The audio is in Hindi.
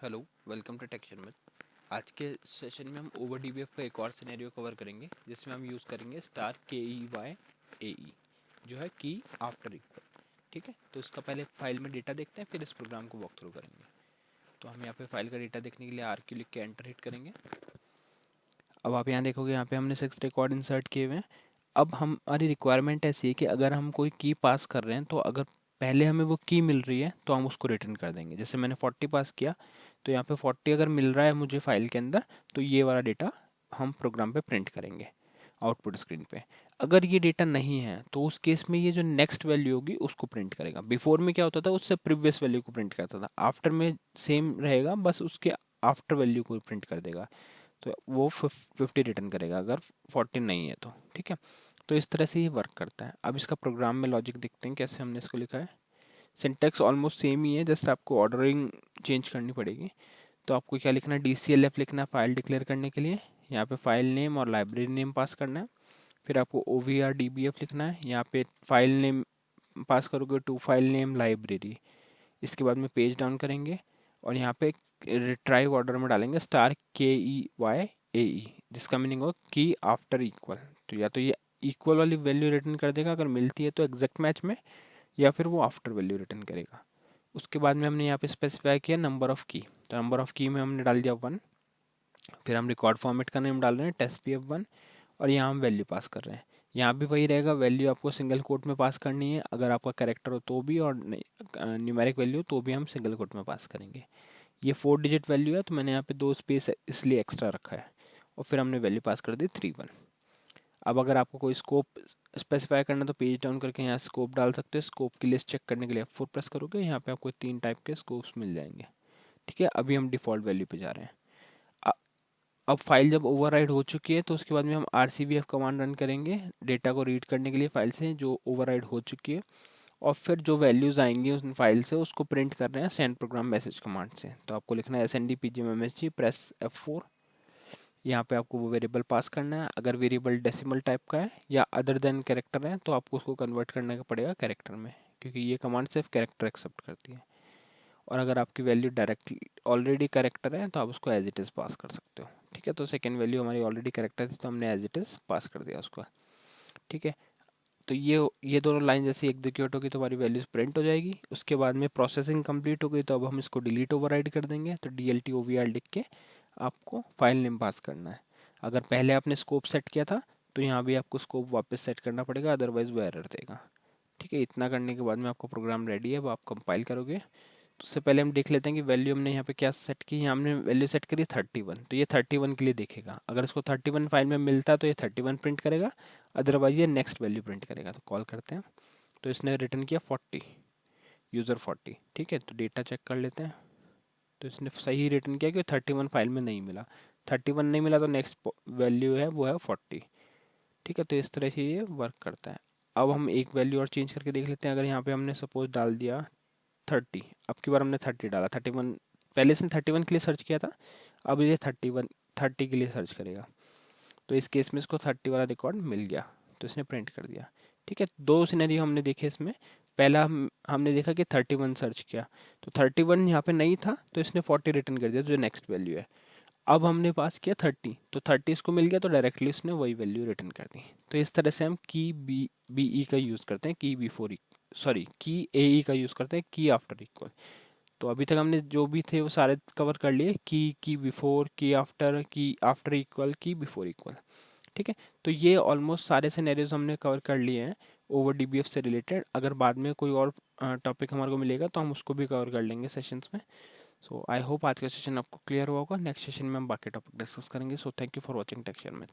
हेलो, वेलकम टू टेक्शन में। आज के सेशन में हम ओवर डीबीएफ का एक और सिनेरियो कवर करेंगे जिसमें हम यूज़ करेंगे स्टार के ई वाई ए ई जो है की आफ्टर इक्वल। ठीक है, तो इसका पहले फाइल में डेटा देखते हैं, फिर इस प्रोग्राम को वॉक थ्रू करेंगे। तो हम यहाँ पे फाइल का डेटा देखने के लिए आर क्यू लिख के एंटर हिट करेंगे। अब आप यहाँ देखोगे, यहाँ पे हमने 6 रिकॉर्ड इंसर्ट किए हुए हैं। अब हमारी रिक्वायरमेंट ऐसी है कि अगर हम कोई की पास कर रहे हैं तो अगर पहले हमें वो की मिल रही है तो हम उसको रिटर्न कर देंगे। जैसे मैंने 40 पास किया तो यहाँ पे 40 अगर मिल रहा है मुझे फाइल के अंदर, तो ये वाला डेटा हम प्रोग्राम पे प्रिंट करेंगे आउटपुट स्क्रीन पे। अगर ये डेटा नहीं है तो उस केस में ये जो नेक्स्ट वैल्यू होगी उसको प्रिंट करेगा। बिफोर में क्या होता था, उससे प्रीवियस वैल्यू को प्रिंट करता था। आफ्टर में सेम रहेगा, बस उसके आफ्टर वैल्यू को प्रिंट कर देगा। तो वो 50 रिटर्न करेगा अगर 40 नहीं है तो। ठीक है, तो इस तरह से ये वर्क करता है। अब इसका प्रोग्राम में लॉजिक देखते हैं कैसे हमने इसको लिखा है। सिंटैक्स ऑलमोस्ट सेम ही है, जस्ट आपको ऑर्डरिंग चेंज करनी पड़ेगी। तो आपको क्या लिखना है, DCLF लिखना है फाइल डिक्लेयर करने के लिए। यहाँ पे फाइल नेम और लाइब्रेरी नेम पास करना है। फिर आपको OVR DBF लिखना है। यहाँ पे फाइल नेम पास करोगे टू फाइल नेम लाइब्रेरी। इसके बाद में पेज डाउन करेंगे और यहाँ पे रिट्राइव ऑर्डर में डालेंगे स्टार KEYAE, जिसका मीनिंग हो की आफ्टर इक्वल। तो या तो ये इक्वल वाली वैल्यू रिटर्न कर देगा अगर मिलती है तो एग्जैक्ट मैच में, या फिर वो आफ्टर वैल्यू रिटर्न करेगा। उसके बाद में हमने यहाँ पे स्पेसिफाई किया नंबर ऑफ की। तो नंबर ऑफ की में हमने डाल दिया 1। फिर हम रिकॉर्ड फॉर्मेट का नेम डाल रहे हैं TestPF1 और यहाँ हम वैल्यू पास कर रहे हैं। यहाँ भी वही रहेगा, वैल्यू आपको सिंगल कोट में पास करनी है। अगर आपका कैरेक्टर हो तो भी, और न्यूमेरिक वैल्यू तो भी हम सिंगल कोट में पास करेंगे। ये 4 डिजिट वैल्यू है तो मैंने यहाँ पे 2 स्पेस इसलिए एक्स्ट्रा रखा है। और फिर हमने वैल्यू पास कर दी 3 1। अब अगर आपको कोई स्कोप स्पेसिफाई करना तो पेज डाउन करके यहाँ स्कोप डाल सकते हैं। स्कोप की लिस्ट चेक करने के लिए F4 प्रेस करोगे, यहाँ पे आपको 3 टाइप के स्कोप्स मिल जाएंगे। ठीक है, अभी हम डिफॉल्ट वैल्यू पे जा रहे हैं। अब फाइल जब ओवरराइड हो चुकी है तो उसके बाद में हम RCVF कमांड रन करेंगे डेटा को रीड करने के लिए फाइल से जो ओवरराइड हो चुकी है। और फिर जो वैल्यूज़ आएंगी उस फाइल से उसको प्रिंट कर रहे हैं सेंड प्रोग्राम मैसेज कमांड से। तो आपको लिखना है SNDPGMMSG, प्रेस F4। यहाँ पे आपको वो वेरिएबल पास करना है। अगर वेरिएबल डेसिमल टाइप का है या अदर देन कैरेक्टर है तो आपको उसको कन्वर्ट करने का पड़ेगा कैरेक्टर में, क्योंकि ये कमांड सिर्फ कैरेक्टर एक्सेप्ट करती है। और अगर आपकी वैल्यू डायरेक्टली ऑलरेडी कैरेक्टर है तो आप उसको एज इट इज़ पास कर सकते हो। ठीक है, तो सेकेंड वैल्यू हमारी ऑलरेडी कैरेक्टर थी तो हमने एज इट इज़ पास कर दिया उसको। ठीक है, तो ये दोनों लाइन जैसे एग्जीक्यूट होगी तो हमारी वैल्यूज प्रिंट हो जाएगी। उसके बाद में प्रोसेसिंग कंप्लीट हो गई तो अब हम इसको डिलीट ओवरराइड कर देंगे। तो DLT OVR लिख के आपको फाइल नेम पास करना है। अगर पहले आपने स्कोप सेट किया था तो यहाँ भी आपको स्कोप वापस सेट करना पड़ेगा, अदरवाइज वो एरर देगा। ठीक है, इतना करने के बाद में आपको प्रोग्राम रेडी है। अब आप कंपाइल करोगे तो उससे पहले हम देख लेते हैं कि वैल्यू हमने यहाँ पे क्या सेट की। यहाँ हमने वैल्यू सेट करी 31, तो ये 31 के लिए देखेगा। अगर इसको 31 फाइल में मिलता है तो ये 31 प्रिंट करेगा, अदरवाइज ये नेक्स्ट वैल्यू प्रिंट करेगा। तो कॉल करते हैं, तो इसने रिटर्न किया 40, यूज़र 40। ठीक है, तो डेटा चेक कर लेते हैं। तो इसने सही रिटर्न किया कि 31 फाइल में नहीं मिला। 31 नहीं मिला तो नेक्स्ट वैल्यू है वो है 40। ठीक है, तो इस तरह से ये वर्क करता है। अब हम एक वैल्यू और चेंज करके देख लेते हैं। अगर यहाँ पे हमने सपोज डाल दिया 30, अब की बार हमने 30 डाला, 31 पहले इसने 31 के लिए सर्च किया था, अब ये 30 के लिए सर्च करेगा। तो इस केस में इसको 30 वाला रिकॉर्ड मिल गया तो इसने प्रिंट कर दिया। ठीक है, 2 सिनेरियो हमने देखे इसमें। पहला हमने देखा कि 31 सर्च किया तो 31 यहाँ पे नहीं था तो इसने 40 रिटर्न कर दिया जो नेक्स्ट वैल्यू है। अब हमने पास किया 30 तो 30 इसको मिल गया तो डायरेक्टली उसने वही वैल्यू रिटर्न कर दी। तो इस तरह से हम की BE का यूज़ करते हैं, की बिफोर सॉरी की AE का यूज़ करते हैं, की आफ्टर इक्वल। तो अभी तक हमने जो भी थे वो सारे कवर कर लिए, की बिफोर, की आफ्टर इक्वल, की बिफोर इक्वल। ठीक है, तो ये ऑलमोस्ट सारे सिनेरियोज हमने कवर कर लिए हैं ओवर DBF से रिलेटेड। अगर बाद में कोई और टॉपिक हमारे को मिलेगा तो हम उसको भी कवर कर लेंगे सेशंस में। सो आई होप आज का सेशन आपको क्लियर हुआ होगा। नेक्स्ट सेशन में हम बाकी टॉपिक डिस्कस करेंगे। So thank you for watching texture में।